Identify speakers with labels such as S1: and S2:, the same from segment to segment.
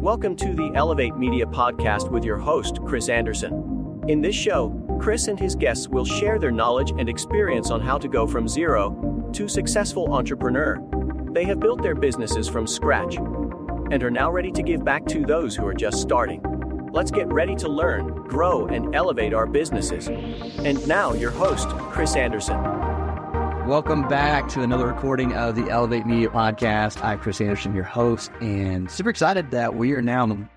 S1: Welcome to the Elevate Media Podcast with your host, Chris Anderson. In this show, Chris and his guests will share their knowledge and experience on how to go from zero to successful entrepreneur. They have built their businesses from scratch and are now ready to give back to those who are just starting. Let's get ready to learn, grow, and elevate our businesses. And now, your host, Chris Anderson.
S2: Welcome back to another recording of the Elevate Media Podcast. I'm Chris Anderson, your host, and super excited that we are now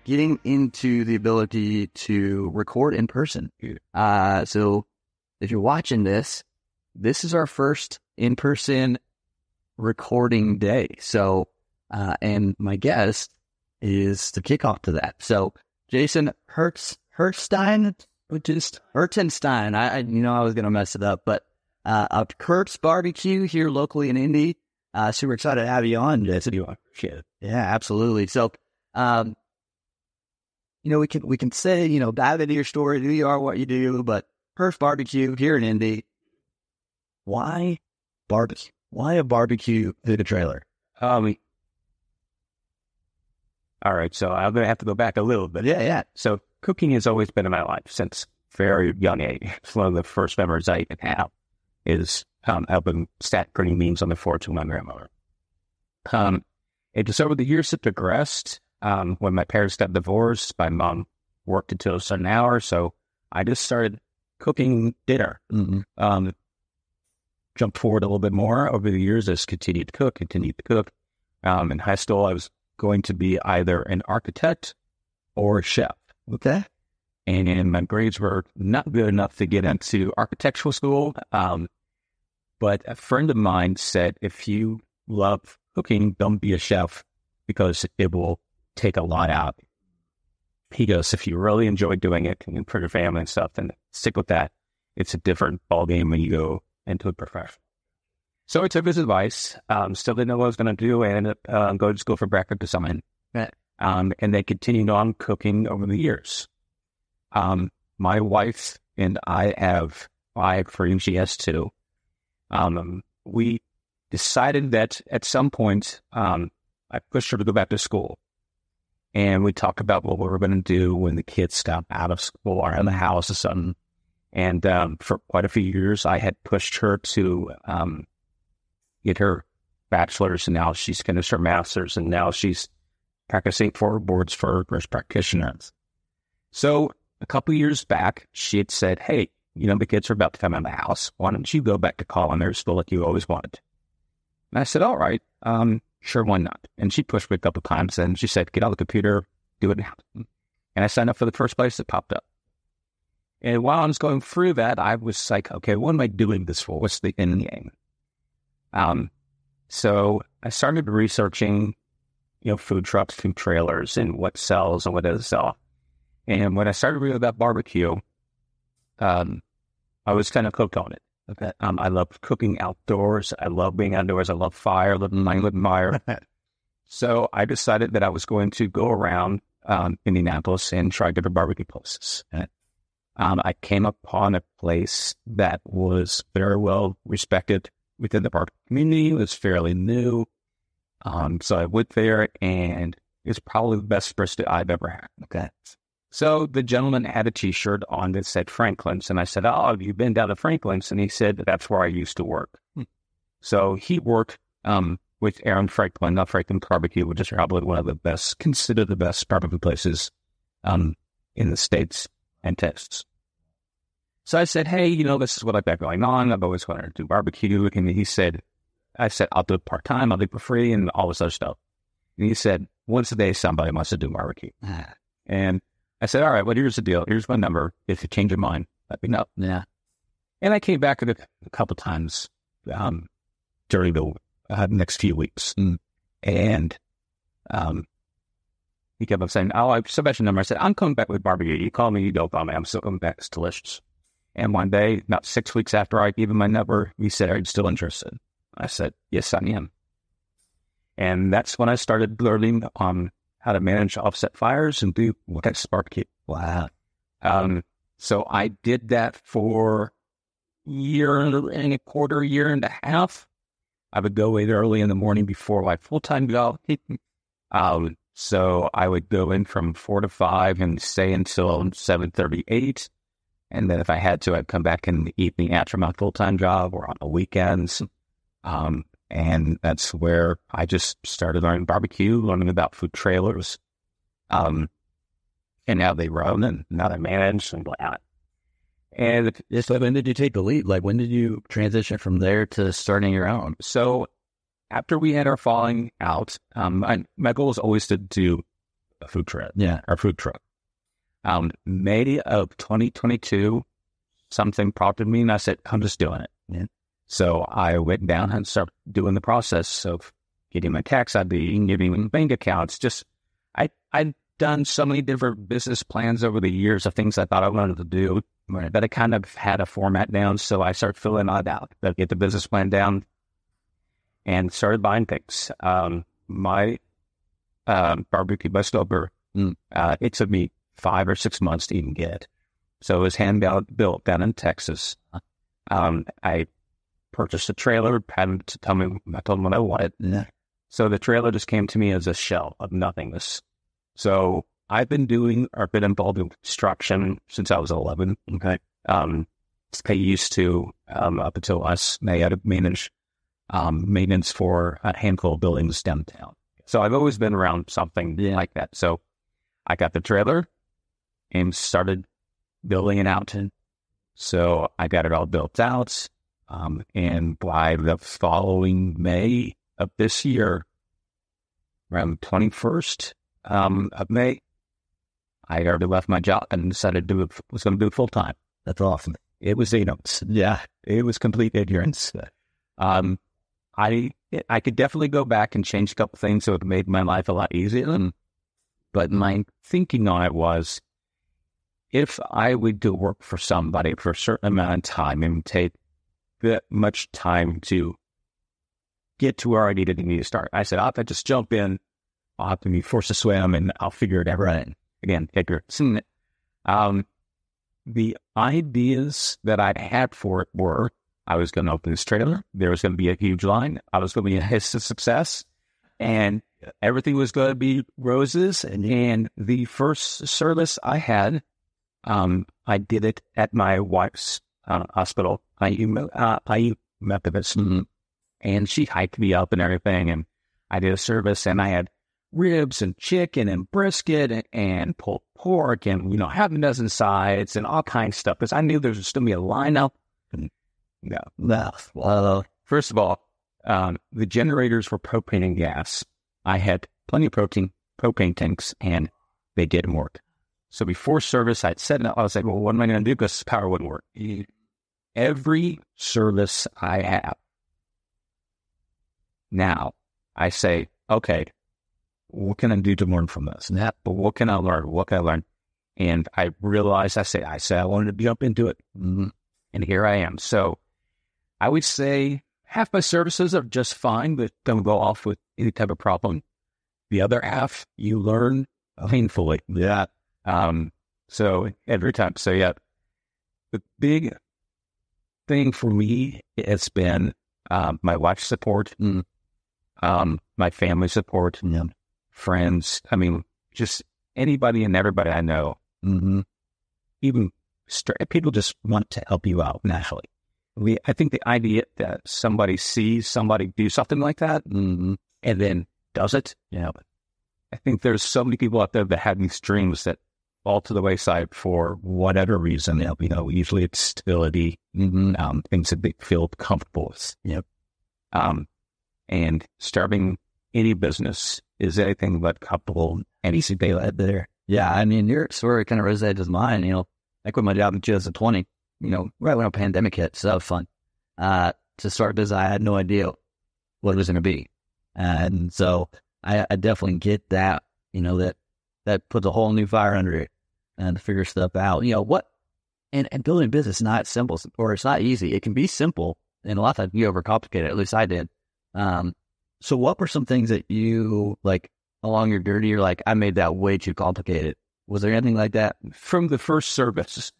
S2: getting into the ability to record in person. So if you're watching this is our first in-person recording day. So, and my guest is the kickoff to that. So Jason Hertenstein, which is Hertenstein. I was going to mess it up, but up Hert's BBQ here locally in Indy. Super excited to have you on, Jason. Yeah, absolutely. So, we can say, dive into your story, who you are, what you do, but Hert's BBQ here in Indy. Why barbecue? Why a barbecue in a trailer?
S3: All right, so I'm going to have to go back a little bit.
S2: Yeah.
S3: So cooking has always been in my life since very young age. It's one of the first memories I even have is helping stack printing memes on the forge with my grandmother. And just over the years it progressed. When my parents got divorced, my mom worked until a certain hour, so I just started cooking dinner. Mm-hmm. Jumped forward a little bit more over the years, just continued to cook. In high school, I was going to be either an architect or a chef.
S2: Okay.
S3: And my grades were not good enough to get into architectural school. But a friend of mine said, if you love cooking, don't be a chef because it will take a lot out. He goes, if you really enjoy doing it and for your family and stuff, then stick with that. It's a different ballgame when you go into a profession. So I took his advice, still didn't know what I was going to do, and ended up going to school for graphic design.
S2: Right.
S3: And then continued on cooking over the years. My wife and I have 5 friends, she has 2. We decided that at some point, I pushed her to go back to school. And we talked about what we were going to do when the kids got out of school or in the house or something. And for quite a few years, I had pushed her to get her bachelor's, and now she's finished her master's, and now she's practicing for boards for nurse practitioners. So a couple of years back, she had said, hey, the kids are about to come out of the house. Why don't you go back to culinary school like you always wanted? And I said, all right, sure, why not? And she pushed me a couple of times, and she said, get on the computer, do it now. And I signed up for the first place that popped up. And while I was going through that, I was like, okay, what am I doing this for? What's the end game? So I started researching, food trucks, food trailers, and what sells and what doesn't sell. And when I started reading about barbecue, I was kind of hooked on it. Okay. I love cooking outdoors. I love being outdoors. I love fire, living fire. So I decided that I was going to go around Indianapolis and try different barbecue places. I came upon a place that was very well respected within the barbecue community. It was fairly new. So I went there, and it's probably the best brisket I've ever had.
S2: Okay.
S3: So the gentleman had a T-shirt on that said Franklin's, and I said, oh, have you been down to Franklin's? And he said, that's where I used to work. So he worked with Aaron Franklin, not Franklin's Barbecue, which is probably one of the best, considered the best barbecue places in the States and Texas. So I said, hey, this is what I've got going on. I've always wanted to do barbecue. And I said, I'll do it part-time, I'll do it for free, and all this other stuff. And he said, once a day, somebody wants to do barbecue. And I said, all right, well, here's the deal. Here's my number. If you change your mind, let me know.
S2: Yeah.
S3: And I came back a couple of times during the next few weeks. And he kept on saying, oh, I still got your number. I said, I'm coming back with barbecue. You call me, you don't call me. I'm still coming back. It's delicious. And one day, about 6 weeks after I gave him my number, he said, are you still interested? I said, yes, I am. And that's when I started learning on how to manage offset fires and do Texas barbecue.
S2: Wow.
S3: So I did that for a year and a quarter, year and a half. I would go in early in the morning before my full-time job. So I would go in from 4 to 5 and stay until 7:38. And then if I had to, I'd come back in the evening after my full-time job or on the weekends. And that's where I just started learning barbecue, learning about food trailers, and how they run and how they manage and whatnot. And
S2: So when did you take the lead? Like, when did you transition from there to starting your own?
S3: so after we had our falling out, my goal was always to do a food truck.
S2: Yeah.
S3: Our food truck. May of 2022, something prompted me, and I said, I'm just doing it.
S2: Yeah.
S3: So I went down and started doing the process of getting my tax ID, getting bank accounts. Just, I'd done so many different business plans over the years of things I thought I wanted to do, but I kind of had a format down. So I started filling that out, get the business plan down, and started buying things. My barbecue bus stove, it took me 5 or 6 months to even get. So it was built down in Texas. I purchased a trailer, had him to tell me, I told him what I wanted.
S2: Yeah.
S3: So the trailer just came to me as a shell of nothingness. So I've been involved in construction since I was 11.
S2: Okay.
S3: I used to, up until last May, I had to manage maintenance for a handful of buildings downtown. So I've always been around something like that. So I got the trailer and started building it out. So I got it all built out. And by the following May of this year, around 21st of May, I already left my job and decided was going to do it full time.
S2: That's awesome.
S3: It was ignorance. Yeah, it was complete ignorance. I could definitely go back and change a couple things so it made my life a lot easier. But my thinking on it was, if I would do work for somebody for a certain amount of time, it would take that much time to get to where I needed to start. I said, I'll have to just jump in. I'll have to be forced to swim, and I'll figure it out. Right. Again, ignorance. The ideas that I had for it were, I was going to open this trailer. There was going to be a huge line. I was going to be a hiss of success. And everything was going to be roses. And the first service I had, I did it at my wife's hospital, IU Methodist. And she hiked me up and everything. And I did a service, and I had ribs and chicken and brisket and pulled pork and, half a dozen sides and all kinds of stuff, because I knew there was going to be a lineup. No. First of all, the generators were propane and gas. I had plenty of propane tanks, and they didn't work. So before service, I'd set it up. I was like, well, what am I going to do? Because power wouldn't work. Every service I have now, I say, okay, what can I do to learn from this? But what can I learn? What can I learn? And I realized, I said I wanted to jump into it. And here I am. So I would say half my services are just fine, but don't go off with any type of problem. The other half, you learn painfully. Yeah. So every time. So yeah, the big thing for me has been my wife's support, my family support, friends. I mean, just anybody and everybody I know. Even people just want to help you out naturally. I think the idea that somebody sees somebody do something like that and then does it. I think there's so many people out there that have these dreams that fall to the wayside for whatever reason. Usually it's stability, things that they feel comfortable with. And starting any business is anything but comfortable and easy to led there.
S2: Yeah, I mean, your story kind of resonates with mine. I quit my job in 2020, right when a pandemic hit, so that was fun. To start business, I had no idea what it was going to be. And so I definitely get that, that puts a whole new fire under it and to figure stuff out. And building a business is not simple, or it's not easy. It can be simple, and a lot of times you overcomplicate it, at least I did. So what were some things that you, along your journey, you're like, I made that way too complicated? Was there anything like that?
S3: From the first service,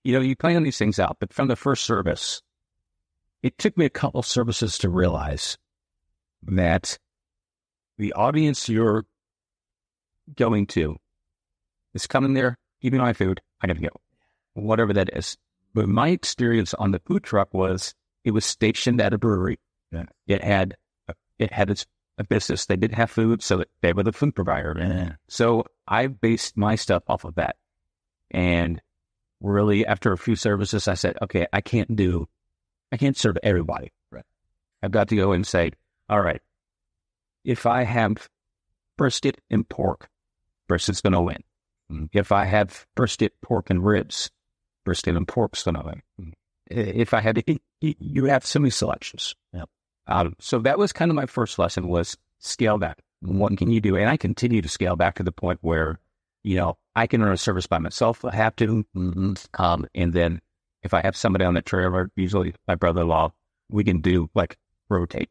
S3: you plan these things out, but from the first service, it took me a couple of services to realize that the audience you're going to. It's coming there, eating my food, I gotta go. Whatever that is. But my experience on the food truck was it was stationed at a brewery.
S2: Yeah.
S3: It had a business. They didn't have food, so they were the food provider.
S2: Yeah.
S3: So I based my stuff off of that. And really, after a few services, I said, okay, I can't serve everybody.
S2: Right.
S3: I've got to go and say, all right, if I have brisket and pork, brisket's going to win. If I have brisket, pork, and ribs, brisket and pork's going to win. If I had to eat, you have so many selections.
S2: Yep.
S3: So that was kind of my first lesson was scale back. What can you do? And I continue to scale back to the point where, I can run a service by myself if I have to. And then if I have somebody on the trailer, usually my brother-in-law, we can do like rotate,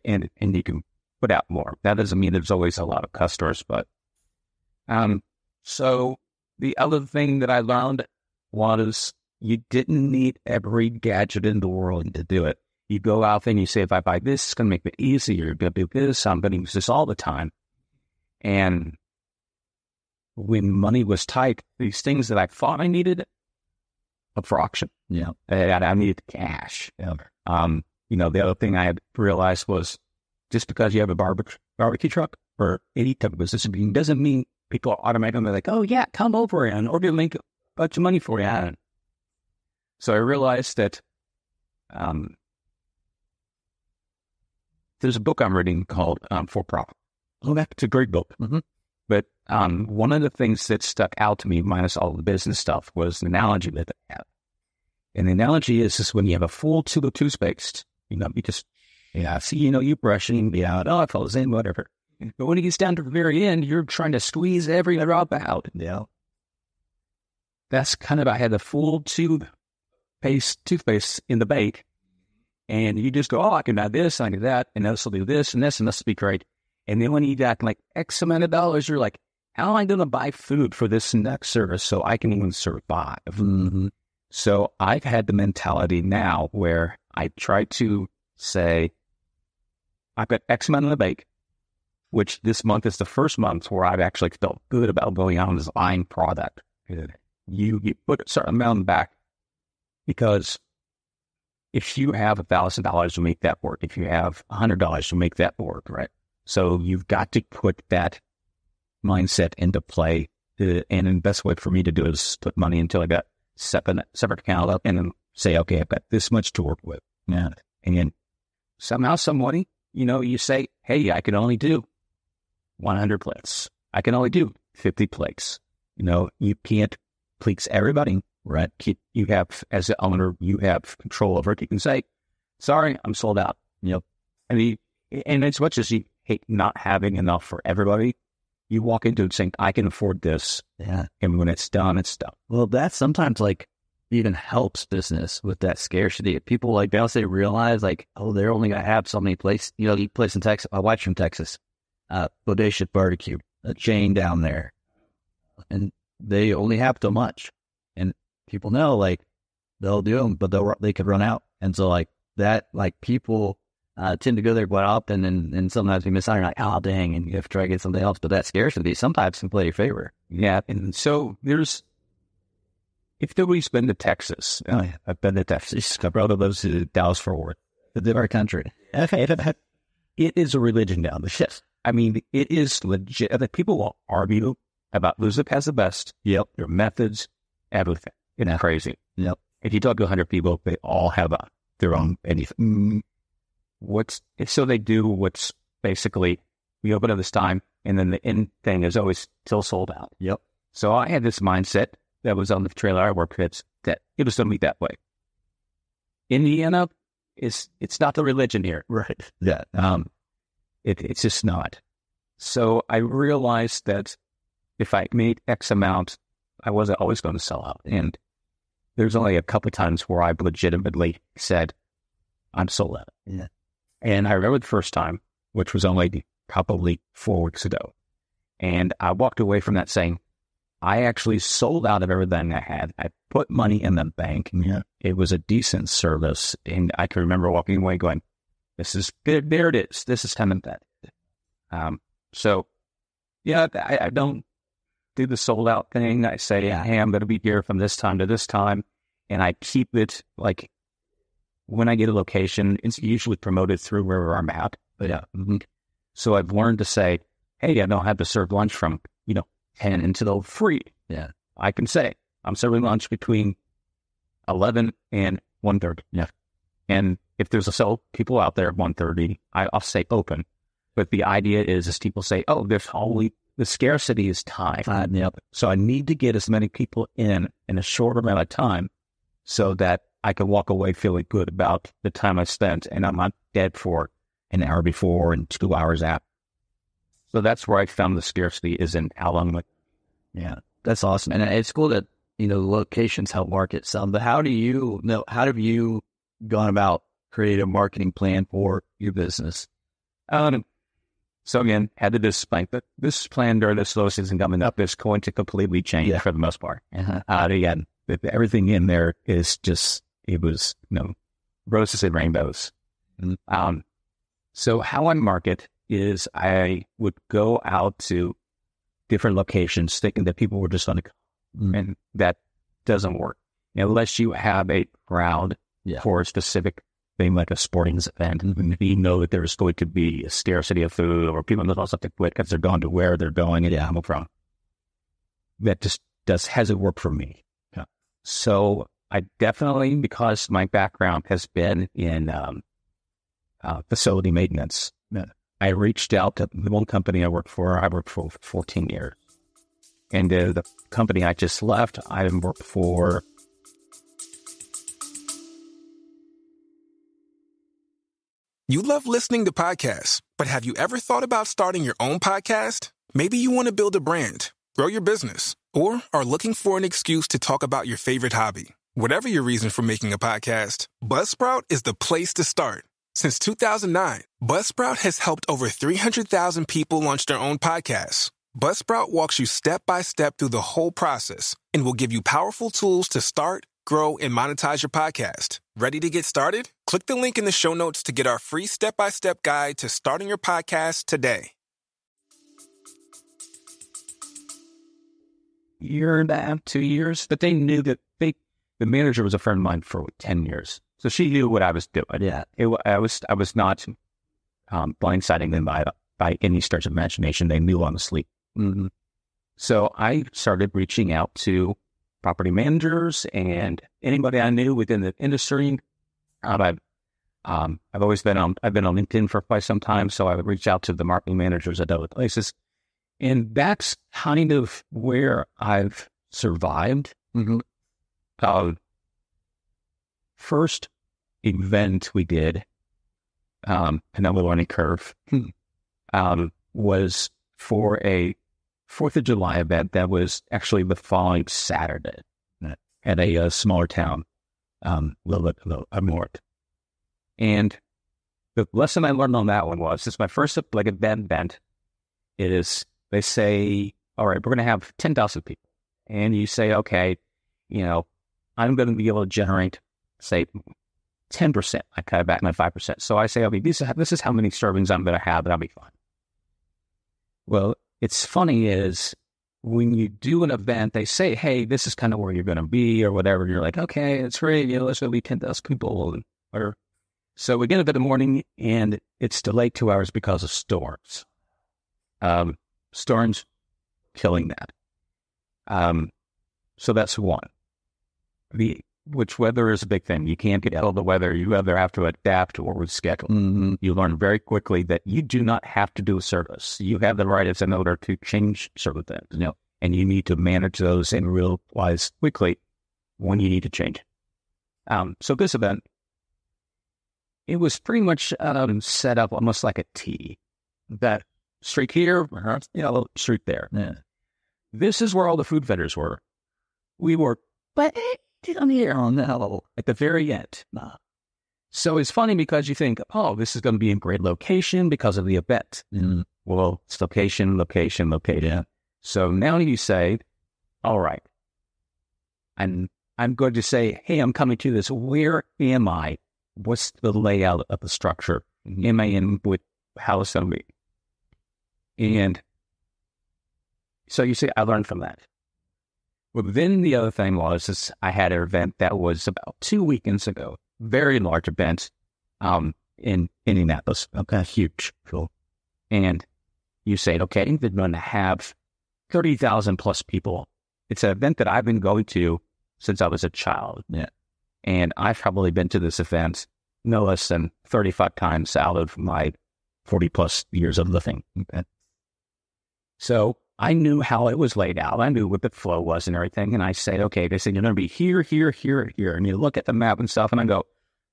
S3: and you can put out more. That doesn't mean there's always a lot of customers, but so the other thing that I learned was you didn't need every gadget in the world to do it. You go out there and you say, if I buy this, it's going to make it easier. You're going to do this. I'm going to use this all the time. And when money was tight, these things that I thought I needed up for auction.
S2: Yeah.
S3: And I needed cash.
S2: Yeah.
S3: The other thing I had realized was just because you have a barbecue truck or any type of business doesn't mean people are automatically like, oh yeah, come over and we're going to make a bunch of money for you. So I realized that there's a book I'm reading called For Profit. Oh, that's a great book. Mm-hmm. But one of the things that stuck out to me, minus all the business stuff, was the analogy that they have. And the analogy is when you have a full tube of toothpaste, you just, you brushing, oh, it falls in, whatever. But when it gets down to the very end, you're trying to squeeze every drop out. Yeah. That's kind of, I had the full toothpaste in the bank. And you just go, oh, I can do this, I can do that, and this will do this, and this will be great. And then when you got like X amount of dollars, you're like, how am I going to buy food for this next service so I can even survive? Mm-hmm. So I've had the mentality now where I try to say, I've got X amount in the bank, which this month is the first month where I've actually felt good about going out and just buying product. You put a certain amount back because if you have $1,000 to make that work, if you have $100 to make that work, right? So you've got to put that mindset into play. And the best way for me to do it is put money until I got separate account up and then say, okay, I've got this much to work with. Yeah. And then somehow, somebody, you say, hey, I can only do 100 plates. I can only do 50 plates. You can't please everybody, right? You have, as the owner, you have control over it. You can say, sorry, I'm sold out. And as much as you hate not having enough for everybody, you walk into it saying, I can afford this.
S2: Yeah.
S3: And when it's done, it's done.
S2: Well, that sometimes even helps business with that scarcity. People once they realize oh, they're only going to have so many places. The place in Texas, my wife's from Texas, Bodacious Barbecue, a chain down there. And they only have so much. And people know they'll do them, but they could run out. And so people tend to go there quite often, and sometimes we miss out. You're like, oh, dang, and you have to try to get something else. But that scarcity sometimes can play your favor.
S3: Yeah, and so if nobody's been to Texas, I've been to Texas. My brother lives in Dallas-Fort Worth.
S2: It's our country.
S3: It is a religion down there. Yes. I mean, it is legit. People will argue about who's has the best. Yep. Their methods, everything. It's crazy.
S2: Yep.
S3: If you talk to 100 people, they all have their own anything. So they do what's basically, we open up this time, and then the end thing is always still sold out.
S2: Yep.
S3: So I had this mindset that was on the trailer I worked with that it was going to be that way. Indiana it's not the religion here.
S2: Right. Yeah.
S3: It's just not. So I realized that if I made X amount, I wasn't always going to sell out. And there's only a couple of times where I legitimately said, I'm sold out.
S2: Yeah.
S3: And I remember the first time, which was only probably 4 weeks ago. And I walked away from that saying, I actually sold out of everything I had. I put money in the bank.
S2: Yeah.
S3: It was a decent service. And I can remember walking away going, this is good. There it is. This is kind of that. So Yeah, I don't do the sold out thing. I say, hey, I'm going to be here from this time to this time. And I keep it like when I get a location, it's usually promoted through wherever I'm at. But so I've learned to say, hey, I don't have to serve lunch from, 10 until 3.
S2: Yeah.
S3: I can say I'm serving lunch between 11 and 1:30.
S2: Yeah.
S3: And if there's people out there at 1:30, I'll say open. But the idea is people say, oh, the scarcity is time.
S2: Yep.
S3: So I need to get as many people in a short amount of time so that I can walk away feeling good about the time I spent and I'm not dead for an hour before and 2 hours after. So that's where I found the scarcity is in how long.
S2: Yeah, that's awesome. And it's cool that, locations help market some, but how have you gone about creating a marketing plan for your business?
S3: So again, had to display, but this plan during the slow season coming up is going to completely change for the most part. Again, everything in there is just, it was, roses and rainbows. So how I market is I would go out to different locations thinking that people were just going to come, and that doesn't work unless you have a crowd for a specific thing like a sporting event, and you know that there's going to be a scarcity of food or people that want something quick because they're going to where they're going and come from. That just hasn't worked for me. Yeah. So I definitely, because my background has been in facility maintenance, I reached out to the one company I worked for 14 years. And the company I just left, I worked for.
S4: You love listening to podcasts, but have you ever thought about starting your own podcast? Maybe you want to build a brand, grow your business, or are looking for an excuse to talk about your favorite hobby. Whatever your reason for making a podcast, Buzzsprout is the place to start. Since 2009, Buzzsprout has helped over 300,000 people launch their own podcasts. Buzzsprout walks you step by step through the whole process and will give you powerful tools to start, grow, and monetize your podcast. Ready to get started? Click the link in the show notes to get our free step-by-step guide to starting your podcast today.
S3: Year and a half, 2 years, but they knew that the manager was a friend of mine for 10 years. So she knew what I was doing. Yeah. I was not blindsiding them by any stretch of imagination. They knew honestly. So I started reaching out to property managers and anybody I knew within the industry. I've always been on LinkedIn for quite some time, so I would reach out to the marketing managers at other places, and that's kind of where I've survived. First event we did, and that little learning curve, was for a 4th of July event that was actually the following Saturday at a smaller town, a little bit up north. And the lesson I learned on that one was, it's my first event. It is, they say, all right, we're going to have 10,000 people. And you say, okay, I'm going to be able to generate, say, 10%. I cut it back my 5%. So I say, okay, this is how many servings I'm going to have, and I'll be fine. Well, it's funny is when you do an event, they say, hey, this is kind of where you're going to be or whatever. You're like, okay, it's great. It's going to be 10,000 people. So we get up in the morning and it's delayed 2 hours because of storms. Storms killing that. So that's one. Which weather is a big thing. You can't get out of the weather. You either have to adapt or reschedule. You learn very quickly that you do not have to do a service. You have the right as an owner to change certain things, and you need to manage those and realize quickly when you need to change. So this event, it was pretty much set up almost like a T. That street here, street there. Yeah. This is where all the food vendors were. We were, but down here on the level at the very end. So it's funny because you think, oh, this is going to be a great location because of the event. Well, it's location. So now you say, all right, and I'm going to say, hey, I'm coming to this. Where am I? What's the layout of the structure? Am I in with how it's going to be? And So you see, I learned from that. Well, then the other thing is I had an event that was about 2 weekends ago, very large event, in Indianapolis. Okay, huge. Cool. And you say, okay, they're going to have 30,000 plus people. It's an event that I've been going to since I was a child. Yeah. And I've probably been to this event no less than 35 times out of my 40 plus years of living. Okay. So I knew how it was laid out. I knew what the flow was and everything. And I said, okay, they said, you're going to be here, here, here, here. And you look at the map and stuff, and I go,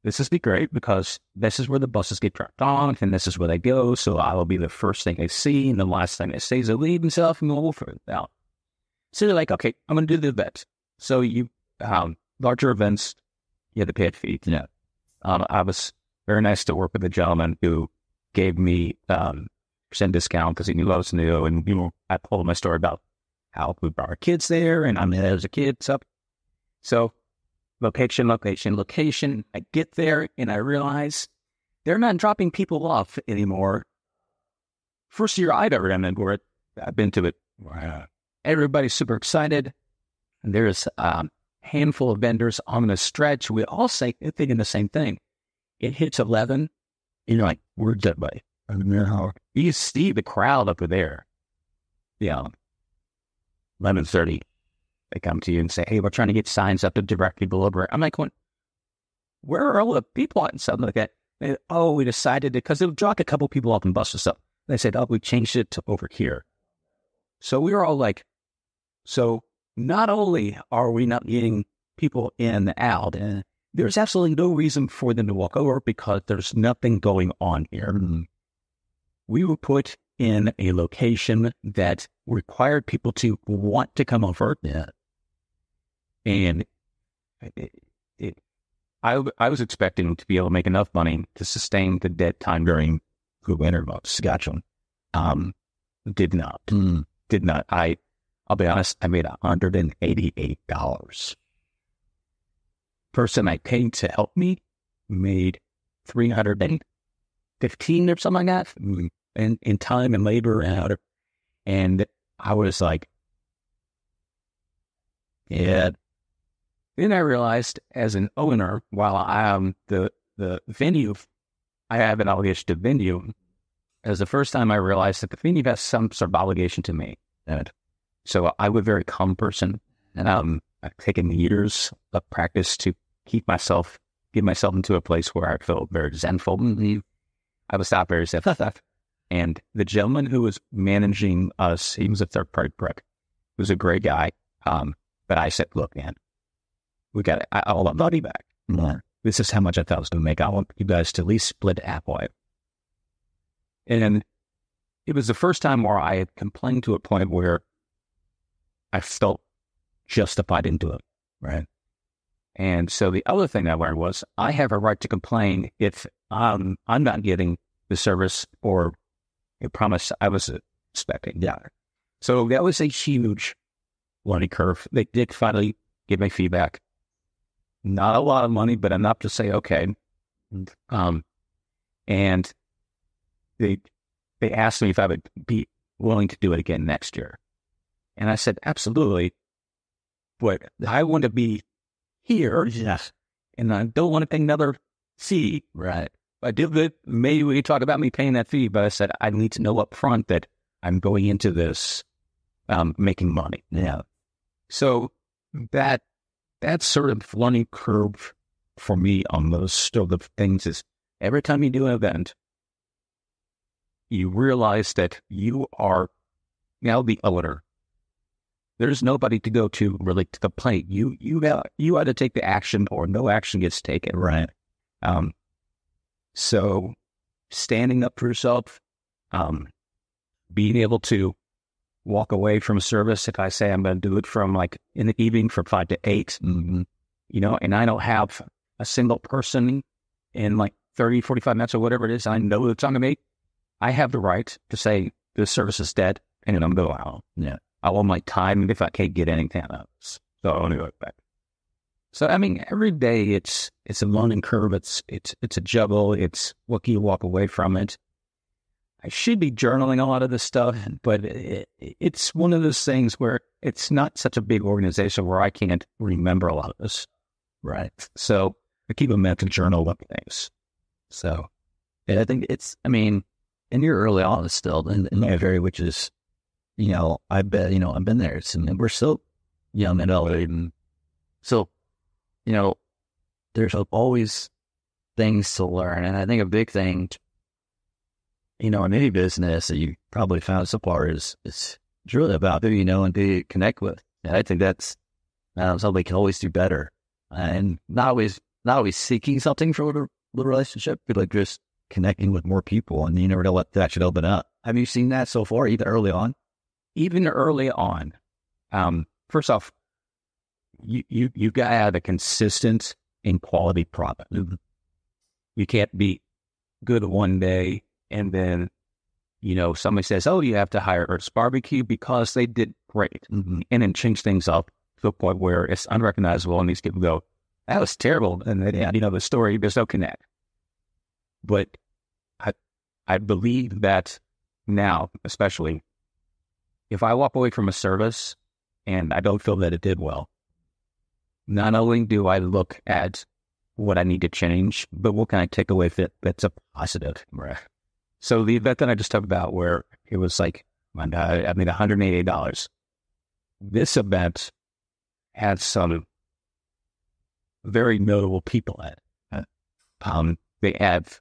S3: this is be great because this is where the buses get dropped off and this is where they go. So I will be the first thing they see and the last thing they see is they leave and stuff and go for it out. So they're like, okay, I'm going to do the event. So you, larger events, you had to pay a fee. Yeah. I was very nice to work with a gentleman who gave me, percent discount because he knew I was new. And, I told him my story about how we brought our kids there and I'm there as a kid. So location. I get there and I realize they're not dropping people off anymore. First year I've ever done it where I've been to it. Wow. Everybody's super excited. And there's a handful of vendors on the stretch. We all say thinking the same thing. It hits 11. And you're like, where's everybody? You see the crowd up there. Yeah. 11:30. They come to you and say, hey, we're trying to get signs up to direct people over. I'm like, where are all the people at and something like that? And, we decided because it dropped a couple people off and bus and stuff. They said, we changed it to over here. So we were all like, so not only are we not getting people in and out, there's absolutely no reason for them to walk over because there's nothing going on here. Mm-hmm. We were put in a location that required people to want to come over. Yeah. And I was expecting to be able to make enough money to sustain the dead time during the winter months. Saskatchewan. Did not. Did not. I'll be honest, I made $188. Person I paid to help me made $315 or something like that in time and labor and I was like, yeah. Then I realized as an owner, while I am the venue, I have an obligation to venue. As the first time I realized that the venue has some sort of obligation to me. And so I'm a very calm person, and I've taken years of practice to get myself into a place where I feel very zenful. I was not very zenful. And the gentleman who was managing us, he was a third-party brick. He was a great guy. But I said, look, man, I want money back. Mm-hmm. This is how much I thought I was going to make. I want you guys to at least split halfway. And it was the first time where I had complained to a point where I felt justified in doing it. Right. And so the other thing I learned was I have a right to complain if I'm not getting the service or a promise I was expecting. Yeah. So that was a huge learning curve. They did finally give me feedback. Not a lot of money, but enough to say, okay. And they asked me if I would be willing to do it again next year. And I said, absolutely. But I want to be here. Yes. And I don't want to pay another fee. Right. I did that. Maybe we could talk about me paying that fee, but I said, I need to know up front that I'm going into this making money. Yeah. So that sort of learning curve for me on those sort of things is every time you do an event, you realize that you are now the owner. There's nobody to go to really to complain. You had to take the action or no action gets taken. Right. So standing up for yourself, being able to walk away from service. If I say I'm going to do it from like in the evening from 5 to 8, and I don't have a single person in like 30, 45 minutes or whatever it is, I know it's on me. I have the right to say this service is dead and I'm going out. Yeah. I want my time if I can't get anything out of this. So I want to go back. So, I mean, every day it's a learning curve. It's a juggle. It's what can you walk away from it? I should be journaling a lot of this stuff, but it's one of those things where it's not such a big organization where I can't remember a lot of this. Right. So I keep a mental journal of things. So
S2: I think and you're early on still in that area, which is, I've been there, and we're still young and early. And so, there's always things to learn. And I think a big thing, in any business that you probably found so far is it's really about who you know and who you connect with. And I think that's something we can always do better. And not always seeking something from the relationship, but like just connecting with more people, and you never know what that should open up. Have you seen that so far, even early on?
S3: Even early on, first off, you got to have a consistent and quality product.
S2: Mm-hmm.
S3: You can't be good one day and then, somebody says, "Oh, you have to hire Hert's Barbecue because they did great,"
S2: mm-hmm.
S3: and then change things up to a point where it's unrecognizable, and these people go, "That was terrible," and then, the story, there's no connect. But I believe that now, especially, if I walk away from a service and I don't feel that it did well, not only do I look at what I need to change, but what can I take away that's a positive.
S2: Right.
S3: So the event that I just talked about, where it was like, I made $188. This event had some very notable people at it. They have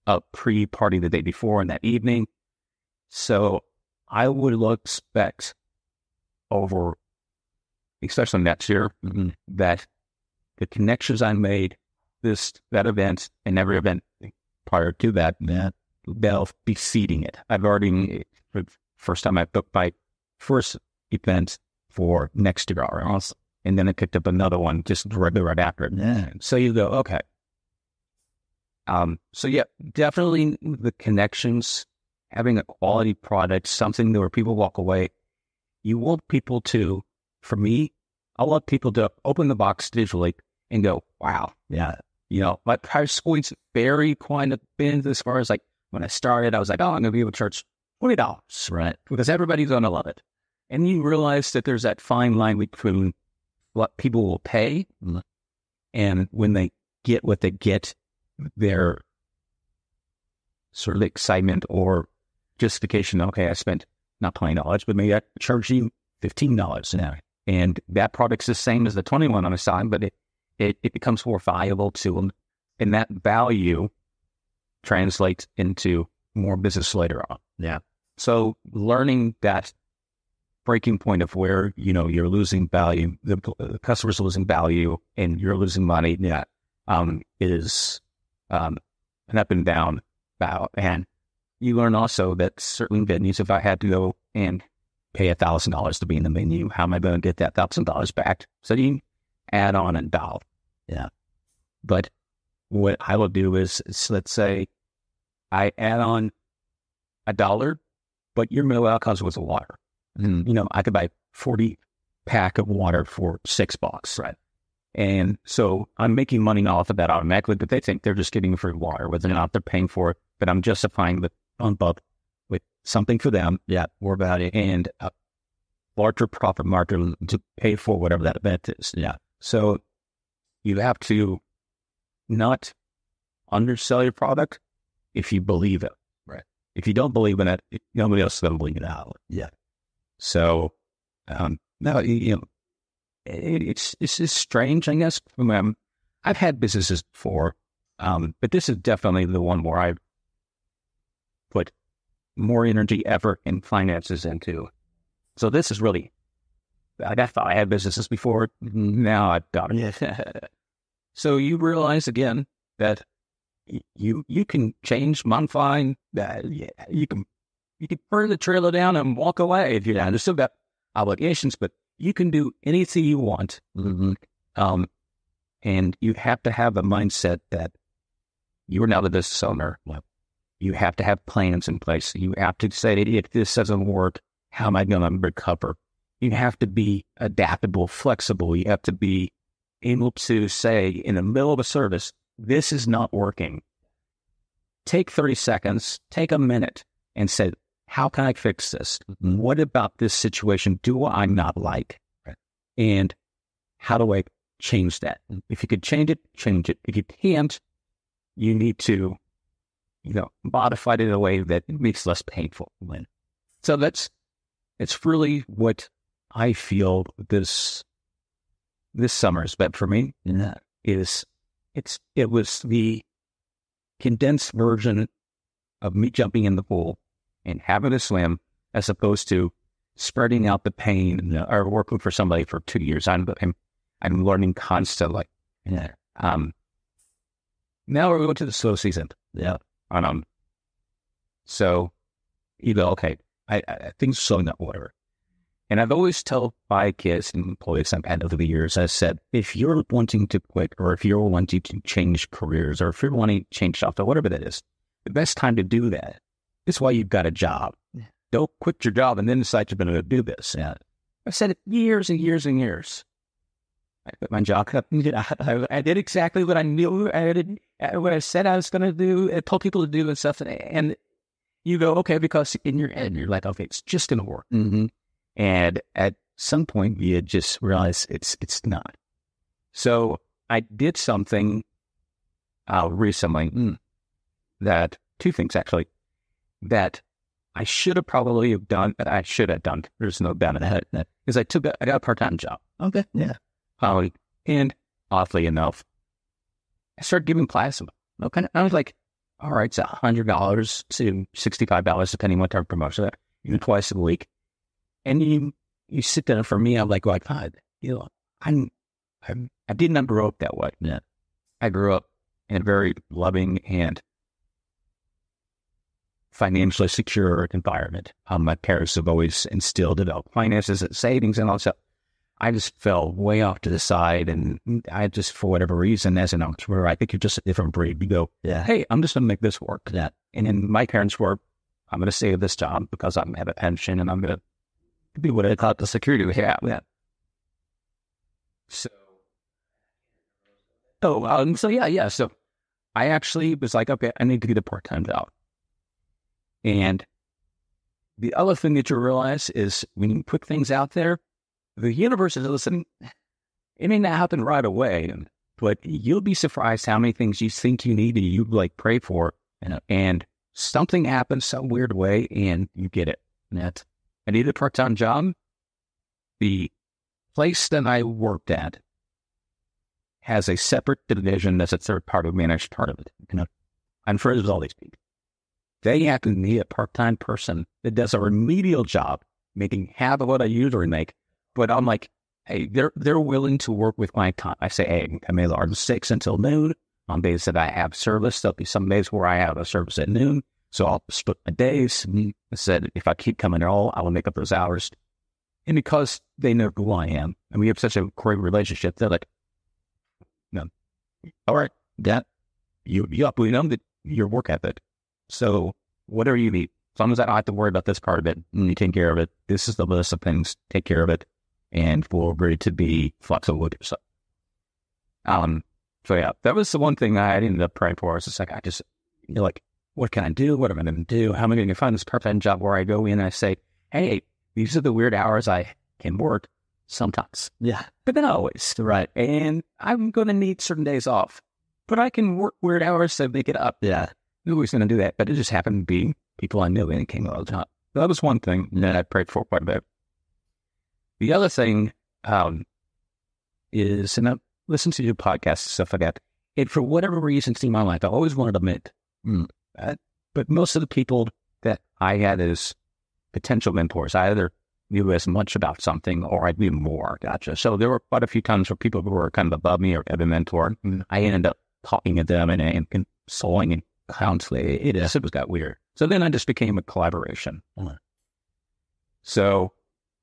S3: a pre-party the day before and that evening. So I would expect over, especially next year,
S2: mm-hmm.
S3: that the connections I made that event and every event prior to that, they'll be seeding it. I've already, for the first time, I booked my first event for next year. Awesome. And then I picked up another one just right after it.
S2: Yeah.
S3: So you go, okay. So yeah, definitely the connections, having a quality product, something where people walk away. You want people to, for me, I want people to open the box digitally and go, wow,
S2: yeah.
S3: My price points vary quite a bit as far as like when I started, I was like, oh, I'm going to be able to charge $20,
S2: right?
S3: Because everybody's going to love it. And you realize that there's that fine line between what people will pay and when they get what they get, their sort of excitement or justification. Okay, I spent not $20, but maybe I charge you $15 now. And that product's the same as the 21 on the side, but it becomes more valuable to them. And that value translates into more business later on.
S2: Yeah.
S3: So learning that breaking point of where, you're losing value, the customer's losing value and you're losing money, is an up and down battle. And you learn also that certain venues, if I had to go and pay $1,000 to be in the menu, how am I going to get that $1,000 back? So you add on and dial.
S2: Yeah.
S3: But what I will do is let's say I add on $1, but your meal comes with water.
S2: Mm-hmm.
S3: I could buy 40 pack of water for $6.
S2: Right.
S3: And so I'm making money off of that automatically, but they think they're just getting free water, whether or not they're paying for it. But I'm justifying the bump up with something for them.
S2: Yeah.
S3: More value and a larger profit margin to pay for whatever that event is.
S2: Yeah.
S3: So you have to not undersell your product if you believe it.
S2: Right.
S3: If you don't believe in it, nobody else is going to believe it out.
S2: Yeah.
S3: So, no, it's just strange, I guess. I've had businesses before, but this is definitely the one where I've put more energy, effort, and finances into. So this is really, I thought I had businesses before. Now I don't. So you realize again that you can change, modify, that you can burn the trailer down and walk away if you're down. There's still got obligations, but you can do anything you want.
S2: Mm-hmm.
S3: And you have to have a mindset that you are now the business owner. You have to have plans in place. You have to say, if this doesn't work, how am I going to recover? You have to be adaptable, flexible. You have to be able to say in the middle of a service, this is not working. take 30 seconds, take a minute and say, how can I fix this? What about this situation do I not like? And how do I change that? If you could change it, change it. If you can't, you need to, modify it in a way that makes it less painful. So it's really what I feel this summer has been for me. And that is, it was the condensed version of me jumping in the pool and having a swim, as opposed to spreading out the pain or working for somebody for 2 years. I'm learning constantly. Now we're going to the slow season. Yeah. So, okay, I things are slowing up, whatever. And I've always told my kids and employees I've had over the years, I said, if you're wanting to quit, or if you're wanting to change careers, or if you're wanting to change software, whatever that is, the best time to do that is while you've got a job. Yeah. Don't quit your job and then decide you're going to do this. Yeah. I've said it years and years and years. I quit my job. I did exactly what I knew what I said I was going to do. I told people to do and stuff. And you go, okay, because in your head, you're like, okay, it's just going to work. Mm-hmm. And at some point, you just realize it's not. So I did something recently that, two things actually, that I should have probably have done, but I should have done. There's no doubt in that. Because I got a part-time job. Okay. Yeah. And oddly enough, I started giving classes. Okay. I was like, all right, it's $100 to $65, depending on what type of promotion, twice a week. And you sit down, for me, I'm like, well, God, I didn't grow up that way. Yeah. I grew up in a very loving and financially secure environment. My parents have always instilled about finances and savings and all that stuff. I just fell way off to the side, and I just, for whatever reason, as an entrepreneur, I think you're just a different breed. You go, hey, I'm just going to make this work. Yeah. And then my parents were, I'm going to save this job because I have a pension, and I'm going to be what I thought the security would have. Yeah. So I actually was like, okay, I need to get a part-time job. And the other thing that you realize is when you put things out there, the universe is listening. It may not happen right away, but you'll be surprised how many things you think you need and you pray for, and something happens some weird way and you get it. And I need a part-time job. The place that I worked at has a separate division that's a third party managed part of it. I'm friends with all these people. They happen to need a part-time person that does a remedial job, making half of what I usually make. But I'm like, hey, they're willing to work with my time. I say, hey, I may learn 6 until noon. On days that I have service, there'll be some days where I have a service at noon. So I'll split my days. I said, if I keep coming at all, I will make up those hours. And because they know who I am, and we have such a great relationship, they're like, no, all right, that we know that your work ethic. So whatever you need, as long as I don't have to worry about this part of it, you take care of it. This is the list of things, take care of it. And we're ready to be flexible with yourself. So yeah, that was the one thing I ended up praying for. It's just like, what can I do? What am I going to do? How am I going to find this part-time job where I go in and I say, hey, these are the weird hours I can work sometimes. Yeah. But not always. Right. And I'm going to need certain days off, but I can work weird hours to make it up. Yeah. Nobody's going to do that. But it just happened to be people I knew and it came all the time. So that was one thing that I prayed for quite a bit. The other thing is, and I listen to your podcasts and stuff like that, and for whatever reason in my life, I always wanted to admit, but most of the people that I had as potential mentors, I either knew as much about something or I knew more. Gotcha. So there were quite a few times where people who were kind of above me or had a mentor, I ended up talking to them and consoling and counseling. It got weird. So then I just became a collaboration. So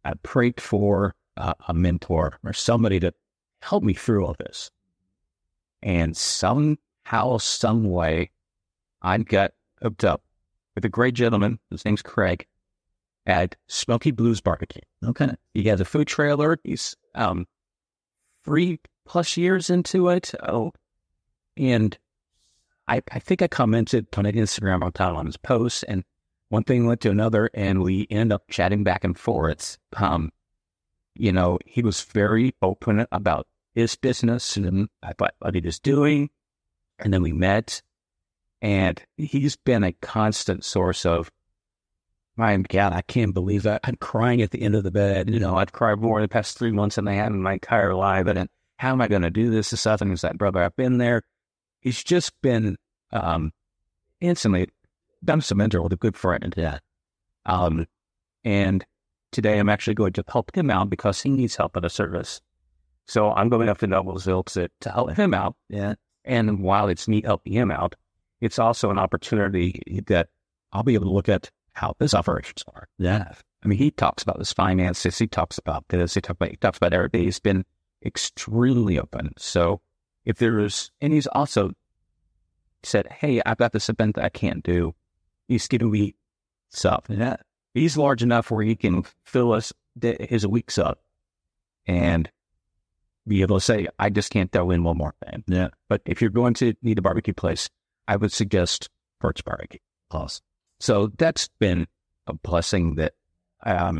S3: I prayed for a mentor or somebody to help me through all this. And somehow, some way, I got hooked up with a great gentleman. His name's Craig at Smoky Blues Barbecue. Okay. He has a food trailer. He's 3+ years into it. And I think I commented on Instagram one time on his post, and one thing led to another, and we ended up chatting back and forth. You know, he was very open about his business and what he was doing. And then we met, and he's been a constant source of, my God, I can't believe that. I'm crying at the end of the bed. You know, I've cried more in the past 3 months than I have in my entire life. And how am I going to do this? This other is that, brother, I've been there. He's just been instantly done some mentor with a good friend. Yeah. And today I'm actually going to help him out because he needs help at a service. So I'm going up to Noblesville to help him out. Yeah. And while it's me helping him out, it's also an opportunity that I'll be able to look at how his operations are. Yeah. I mean, he talks about his finances. He talks about this. He talks about everything. He's been extremely open. So if there is, and he's also said, hey, I've got this event that I can't do. He's giving me stuff. Yeah. He's large enough where he can fill his weeks up and be able to say, I just can't throw in one more thing. Yeah. But if you're going to need a barbecue place, I would suggest Hert's Barbecue. Awesome. So that's been a blessing that I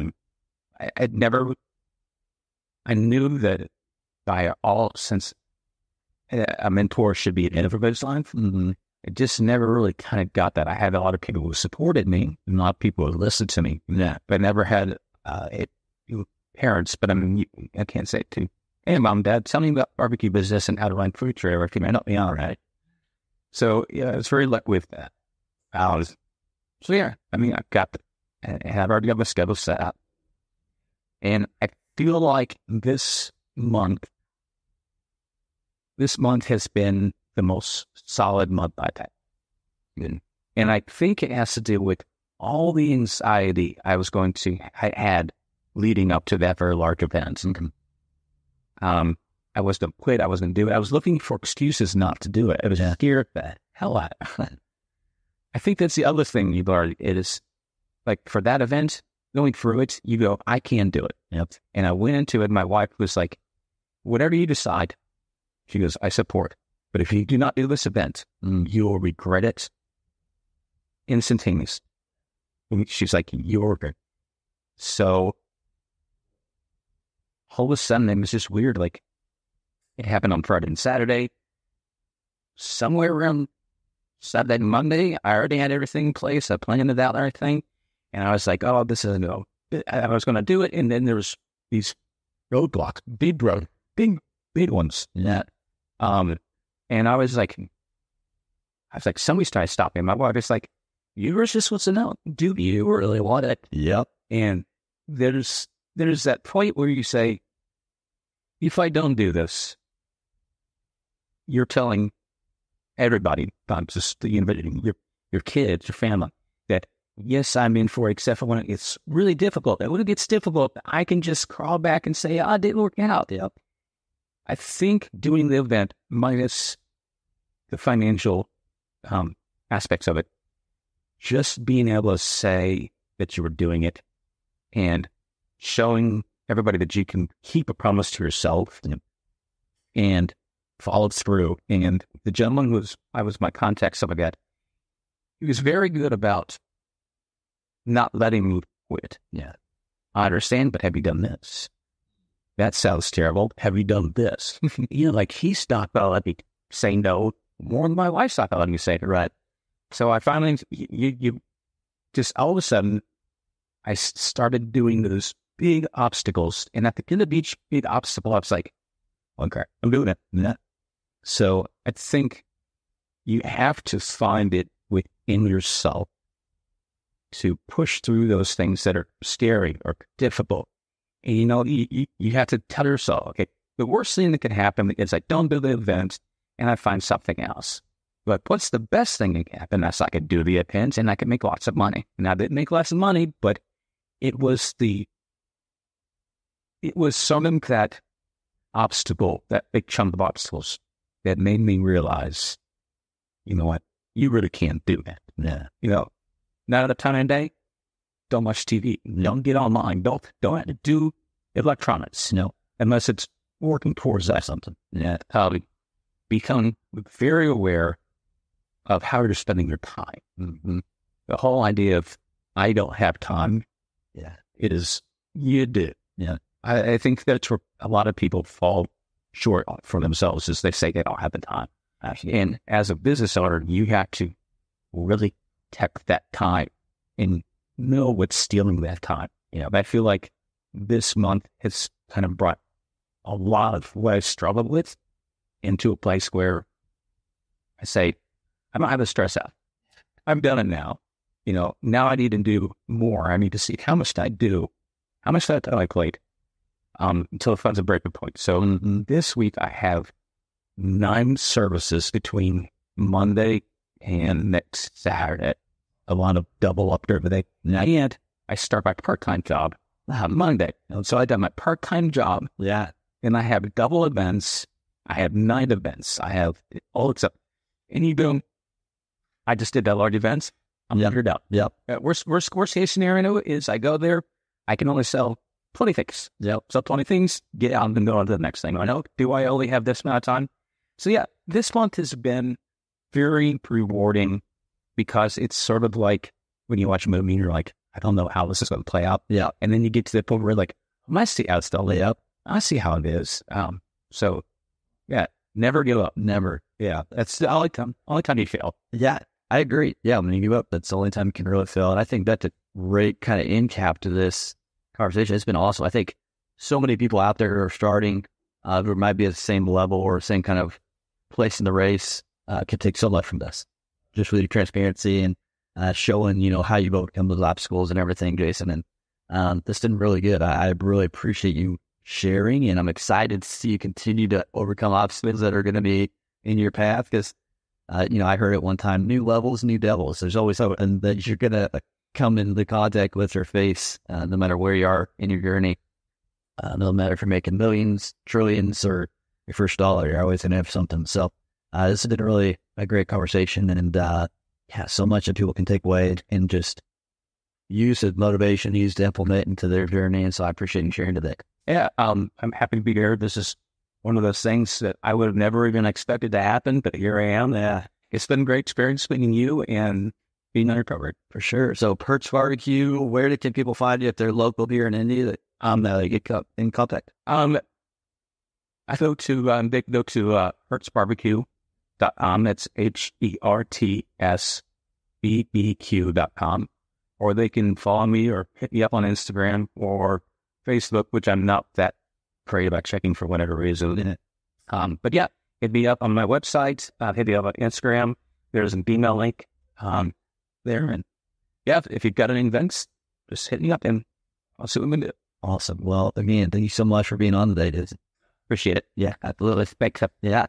S3: knew that since a mentor should be in everybody's life, I just never really kind of got that. I had a lot of people who supported me, and a lot of people who listened to me. Yeah. But I never had parents, but I mean, I can't say it too. Hey, Mom, Dad, tell me about barbecue business and how to run food trailer. If you may not be all right. So, yeah, I was very lucky with that. So, yeah, I mean, I've already got my schedule set up. And I feel like this month has been the most solid month I've had. And I think it has to do with all the anxiety I had leading up to that very large event. I was going to quit. I was going to do it. I was looking for excuses not to do it. I was scared the hell out of it. I think that's the other thing you've learned. It is like for that event, going through it, you go, I can do it. Yep. And I went into it. My wife was like, whatever you decide, she goes, I support. But if you do not do this event, you will regret it instantaneously. She's like, you're good. So all of a sudden, it was just weird. Like, it happened on Friday and Saturday. Somewhere around Saturday and Monday, I already had everything in place. I planned it out and everything. And I was like, oh, this is no. I was going to do it. And then there was these roadblocks, big ones. Yeah. And I was like, somebody's trying to stop me. My wife is like, you just wants to know, do you really want it? Yep. And there's that point where you say, if I don't do this, you're telling everybody, not just your kids, your family, that yes, I'm in for it, except for when it's really difficult. And when it gets difficult, I can just crawl back and say, it didn't work out. Yep. I think doing the event minus the financial aspects of it, just being able to say that you were doing it and showing everybody that you can keep a promise to yourself and follow through. And the gentleman I was my contact, some of that, he was very good about not letting me quit. Yeah. I understand, but have you done this? That sounds terrible. Have you done this? Like he's not going to let me say no more than my wife's not going to let me say it, right? So I finally, you just all of a sudden, I started doing those big obstacles. And at the end of each big obstacle, I was like, okay, I'm doing it. Yeah. So I think you have to find it within yourself to push through those things that are scary or difficult. And, you have to tell yourself, okay, the worst thing that can happen is I don't do the event and I find something else. But what's the best thing that can happen? That's I could do the event and I could make lots of money. And I didn't make lots of money, but it was some of that obstacle, that big chunk of obstacles that made me realize, you know what, you really can't do that. Yeah. Not at a time of day, don't watch TV, don't get online, don't have to do electronics, unless it's working towards that something. Yeah. Become very aware of how you're spending your time. Mm-hmm. The whole idea of I don't have time.
S2: Yeah.
S3: It is you do.
S2: Yeah.
S3: I think that's where a lot of people fall short for themselves is they say they don't have the time. And as a business owner, you have to really protect that time and know what's stealing that time. I feel like this month has kind of brought a lot of what I struggled with into a place where I say, I don't have to stress out. I've done it now. Now I need to do more. I need to see how much did I do, how much did I plate, until it finds a breaking point. So this week I have 9 services between Monday and next Saturday. A lot of double up during the day. And I start my part-time job Monday. So I done my part-time job.
S2: Yeah.
S3: And I have double events. I have 9 events. I have all except any boom. I just did that large events. I'm figured out.
S2: Yep.
S3: Worst case scenario is I go there. I can only sell 20 things.
S2: Yep.
S3: Sell 20 things, get out and go on to the next thing. Do I only have this amount of time? So yeah, this month has been very rewarding because it's sort of like when you watch a movie and you're like, I don't know how this is going to play out.
S2: Yeah.
S3: And then you get to the point where you're like, I see how it's going to lay up. I see how it is. So yeah, never give up. Never. Yeah. That's the only time you fail.
S2: Yeah. I agree. Yeah. When you give up, that's the only time you can really fail. And I think that's a great kind of end cap to this conversation. It's been awesome. I think so many people out there who are starting, who might be at the same level or same kind of place in the race, can take so much from this. Just with your transparency and showing, how you've overcome those obstacles and everything, Jason. And this has been really good. I really appreciate you sharing, and I'm excited to see you continue to overcome obstacles that are going to be in your path. Because, I heard it one time, new levels, new devils. There's always something that you're going to come into contact with or face, no matter where you are in your journey. No matter if you're making millions, trillions, or your first dollar, you're always going to have something. So this has been really a great conversation, and so much that people can take away and just use as motivation, use to implement into their journey. And so I appreciate you sharing today.
S3: Yeah, I'm happy to be here. This is one of those things that I would have never even expected to happen, but here I am. It's been a great experience meeting you and being undercovered.
S2: For sure. So Hert's Barbecue, where can people find you if they're local here in Indy that get in contact?
S3: I go to hertsbarbecue.com. That's HERTSBBQ.com. Or they can follow me or hit me up on Instagram or Facebook, which I'm not that great about checking for whatever reason. But yeah, hit me up on my website. Hit me up on Instagram. There's an email link there. And yeah, if you've got any events, just hit me up and I'll see what we can do.
S2: Awesome. Well, again, thank you so much for being on today, Jason.
S3: Appreciate it.
S2: Yeah, absolutely. Thanks. Yeah.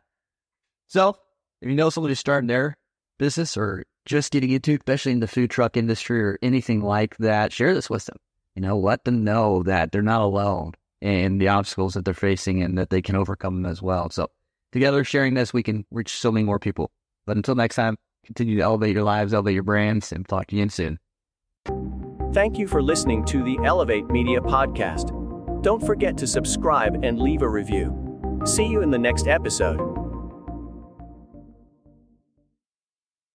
S2: So if you know someone who's starting their business or just getting into, especially in the food truck industry or anything like that, share this with them. Let them know that they're not alone in the obstacles that they're facing and that they can overcome them as well. So together, sharing this, we can reach so many more people. But until next time, continue to elevate your lives, elevate your brands, and talk to you again soon.
S1: Thank you for listening to the Elevate Media Podcast. Don't forget to subscribe and leave a review. See you in the next episode.